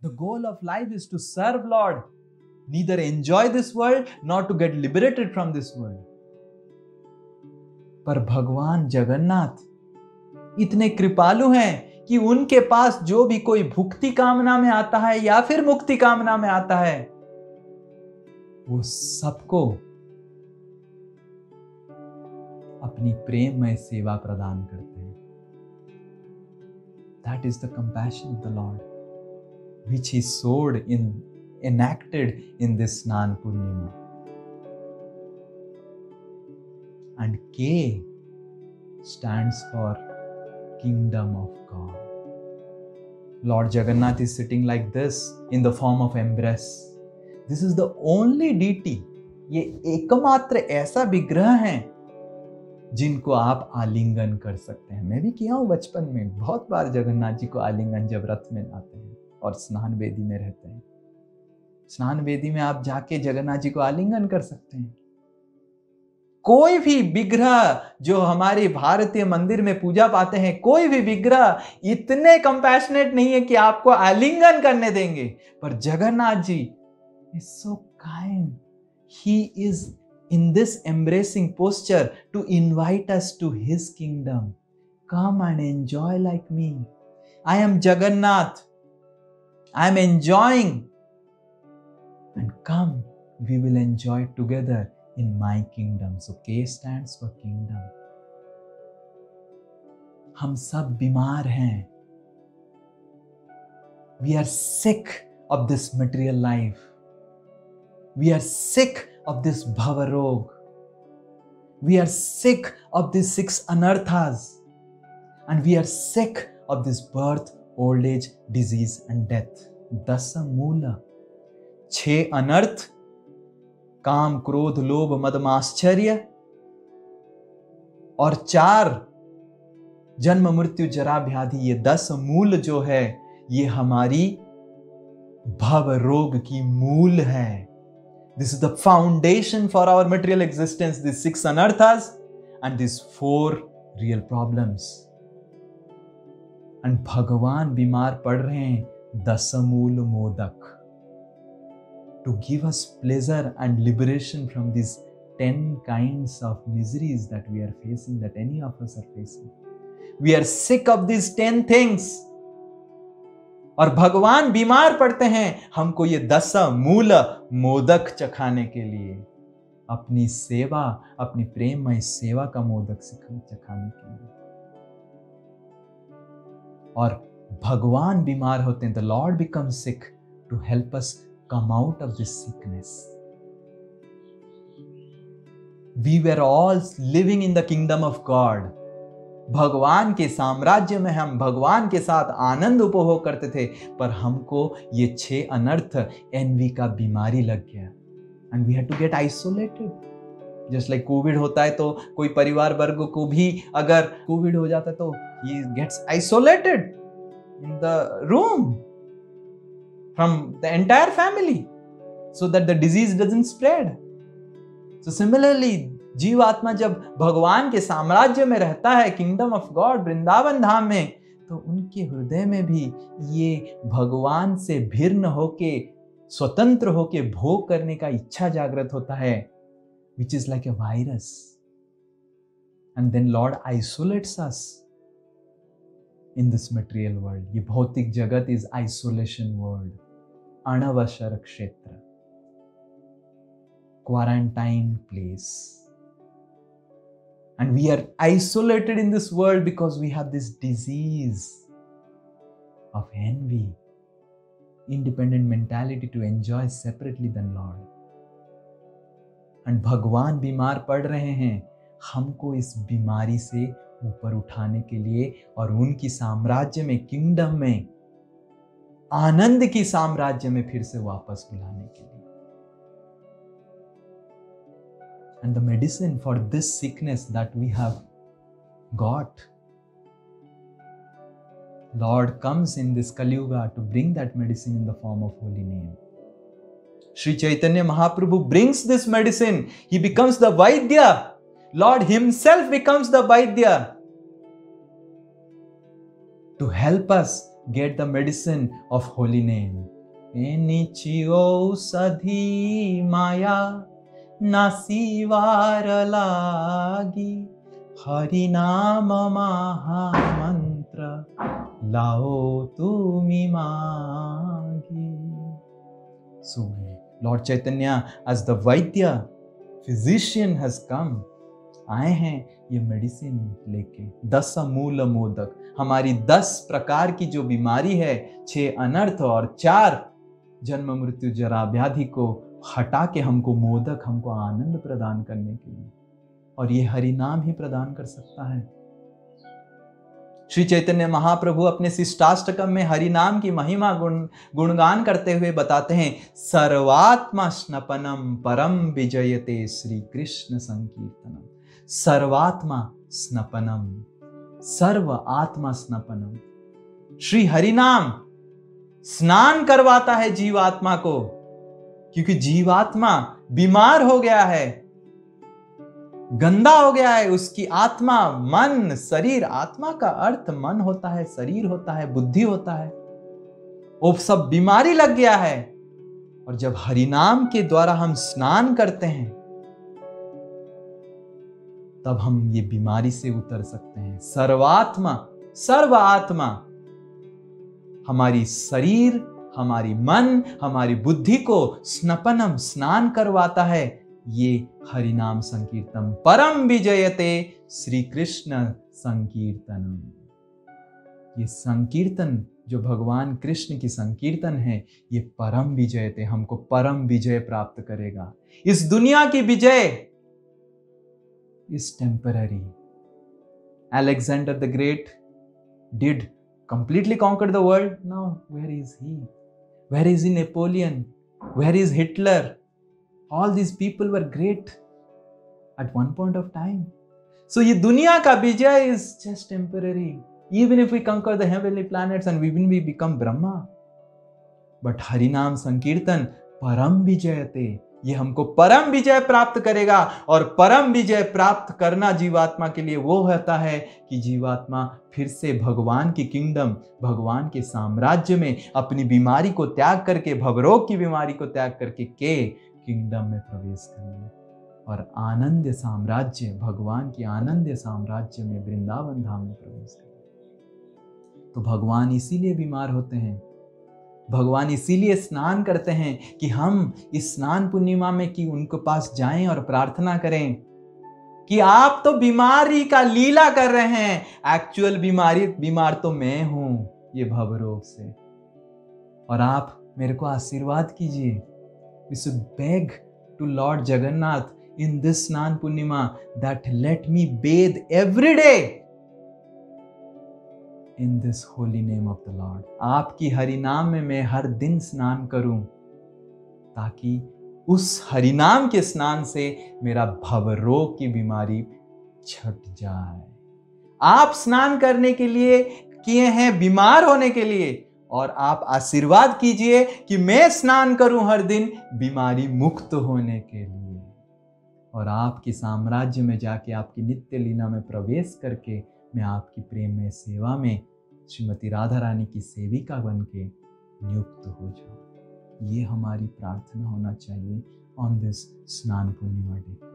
The goal of life is to serve Lord, neither enjoy this world nor to get liberated from this world. पर भगवान जगन्नाथ इतने कृपालु हैं कि उनके पास जो भी कोई भुक्ति कामना में आता है या फिर मुक्ति कामना में आता है, वो सबको अपनी प्रेममय सेवा प्रदान करते हैं. That is the compassion of the Lord, which He enacted in this Snan Purnima. And K stands for Kingdom of God. Lord Jagannath is sitting like this in the form of embrace. This is the only deity. ये एकमात्र ऐसा विग्रह है जिनको आप आलिंगन कर सकते हैं. मैं भी किया हूं बचपन में बहुत बार जगन्नाथ जी को आलिंगन, जब रथ में आते हैं और स्नान वेदी में रहते हैं. स्नान वेदी में आप जाके जगन्नाथ जी को आलिंगन कर सकते हैं. कोई भी विग्रह जो हमारे भारतीय मंदिर में पूजा पाते हैं, कोई भी विग्रह इतने कंपैशनेट नहीं है कि आपको आलिंगन करने देंगे. पर Jagannath ji is so kind. He is in this embracing posture to invite us to His kingdom. Come and enjoy like me. I am Jagannath. I am enjoying. And come, we will enjoy together in my kingdom. So K stands for kingdom. हम सब बीमार हैं. We are sick of this material life. We are sick of this bhava rog. We are sick of these 6 anarthas, and we are sick of this birth, old age, disease and death. Dasa Moola. 6 अनर्थ, काम, क्रोध, लोभ, मद, माश्चर्य, और 4 जन्म, मृत्यु, जरा, व्याधि. ये 10 मूल जो है, ये हमारी भव रोग की मूल है. This is the foundation for our material existence, these 6 anarthas and these 4 real problems. And भगवान बीमार पड़ रहे हैं दशमूल modak to give us pleasure and liberation from these 10 kinds of miseries that we are facing, that any of us are facing. We are sick of these 10 things. और भगवान बीमार पड़ते हैं हमको ये 10 मूल मोदक चखाने के लिए, अपनी सेवा, अपनी प्रेममय सेवा का मोदक चखाने के लिए. और भगवान बीमार होते हैं. The Lord becomes sick to help us come out of this sickness. We were all living in the kingdom of God. भगवान के साम्राज्य में हम भगवान के साथ आनंद उपभोग करते थे, पर हमको ये 6 अनर्थ, एनवी का बीमारी लग गया. And we had to get isolated. Just like COVID होता है तो कोई परिवार वर्ग को भी अगर कोविड हो जाता है तो he gets isolated in the room from the entire family so that the disease doesn't spread. So similarly जीवात्मा जब भगवान के साम्राज्य में रहता है, kingdom of God, Vrindavan Dham में, तो उनके हृदय में भी ये भगवान से भिन्न होके, स्वतंत्र होके भोग करने का इच्छा जागृत होता है, which is like a virus. And then Lord isolates us in this material world. ये भौतिक जगत is isolation world, अनवसर क्षेत्र, quarantine place. And we are isolated in this world because we have this disease of envy, independent mentality to enjoy separately than Lord. And भगवान बीमार पड़ रहे हैं हमको इस बीमारी से ऊपर उठाने के लिए और उनकी साम्राज्य में, किंगडम में, आनंद की साम्राज्य में फिर से वापस बुलाने के लिए. And the medicine for this sickness that we have got, Lord comes in this Kali Yuga to bring that medicine in the form of holy name. Sri Chaitanya Mahaprabhu brings this medicine. He becomes the Vaidya. Lord himself becomes the Vaidya to help us get the medicine of holy name. एनिची औषधि माया नासीवार लागी, हरि नाम महामंत्र लाओ तुमी मागी. So Lord Chaitanya as the Vaidya, physician has come, आए हैं ये मेडिसिन लेके. 10 मूल मोदक, हमारी 10 प्रकार की जो बीमारी है, 6 अनर्थ और 4 जन्म मृत्यु जरा व्याधि को हटा के हमको मोदक, हमको आनंद प्रदान करने के लिए. और ये हरि नाम ही प्रदान कर सकता है. श्री चैतन्य महाप्रभु अपने शिष्टाष्टकम में हरि नाम की महिमा गुणगान करते हुए बताते हैं, सर्वात्मा स्नपनम परम विजयते श्री कृष्ण संकीर्तनम. सर्वात्मा स्नपनम, सर्व आत्मा स्नपनम. श्री हरि नाम स्नान करवाता है जीवात्मा को, क्योंकि जीवात्मा बीमार हो गया है, गंदा हो गया है. उसकी आत्मा, मन, शरीर, आत्मा का अर्थ मन होता है, शरीर होता है, बुद्धि होता है, वो सब बीमारी लग गया है. और जब हरिनाम के द्वारा हम स्नान करते हैं, तब हम ये बीमारी से उतर सकते हैं. सर्वात्मा, सर्व आत्मा, हमारी शरीर, हमारी मन, हमारी बुद्धि को स्नपनम, स्नान करवाता है ये हरिनाम संकीर्तन. परम विजयते श्री कृष्ण संकीर्तनम. ये संकीर्तन जो भगवान कृष्ण की संकीर्तन है, ये परम विजयते, हमको परम विजय प्राप्त करेगा. इस दुनिया की विजय is temporary. Alexander the Great did completely conquer the world. Now, where is he? Where is Napoleon? Where is Hitler? All these people were great at one point of time. So, ये दुनिया का विजय is just temporary. Even if we conquer the heavenly planets and even we become Brahma. But हरिनाम संकीर्तन परम विजयते, ये हमको परम विजय प्राप्त करेगा. और परम विजय प्राप्त करना जीवात्मा के लिए वो होता है कि जीवात्मा फिर से भगवान की किंगडम, भगवान के साम्राज्य में अपनी बीमारी को त्याग करके, भवरोग की बीमारी को त्याग करके के किंगडम में प्रवेश करें और आनंद साम्राज्य, भगवान की आनंद साम्राज्य में, वृंदावन धाम में प्रवेश करें. तो भगवान इसीलिए बीमार होते हैं, भगवान इसीलिए स्नान करते हैं कि हम इस स्नान पूर्णिमा में कि उनके पास जाएं और प्रार्थना करें कि आप तो बीमारी का लीला कर रहे हैं, एक्चुअल बीमार तो मैं हूं ये भवरोग से, और आप मेरे को आशीर्वाद कीजिए. We should beg to Lord Jagannath in this Snan Purnima that let me bathe every day in this holy name of the Lord. आपकी हरिनाम में मैं हर दिन स्नान करूं, ताकि उस हरिनाम के स्नान से मेरा भवरोग की बीमारी छट जाए. आप स्नान करने के लिए किए हैं बीमार होने के लिए, और आप आशीर्वाद कीजिए कि मैं स्नान करूं हर दिन बीमारी मुक्त होने के लिए, और आपके साम्राज्य में जाके आपकी नित्य लीला में प्रवेश करके मैं आपकी प्रेम में सेवा में श्रीमती राधा रानी की सेविका बन के नियुक्त हो जाऊं. ये हमारी प्रार्थना होना चाहिए ऑन दिस स्नान पूर्णिमा डे.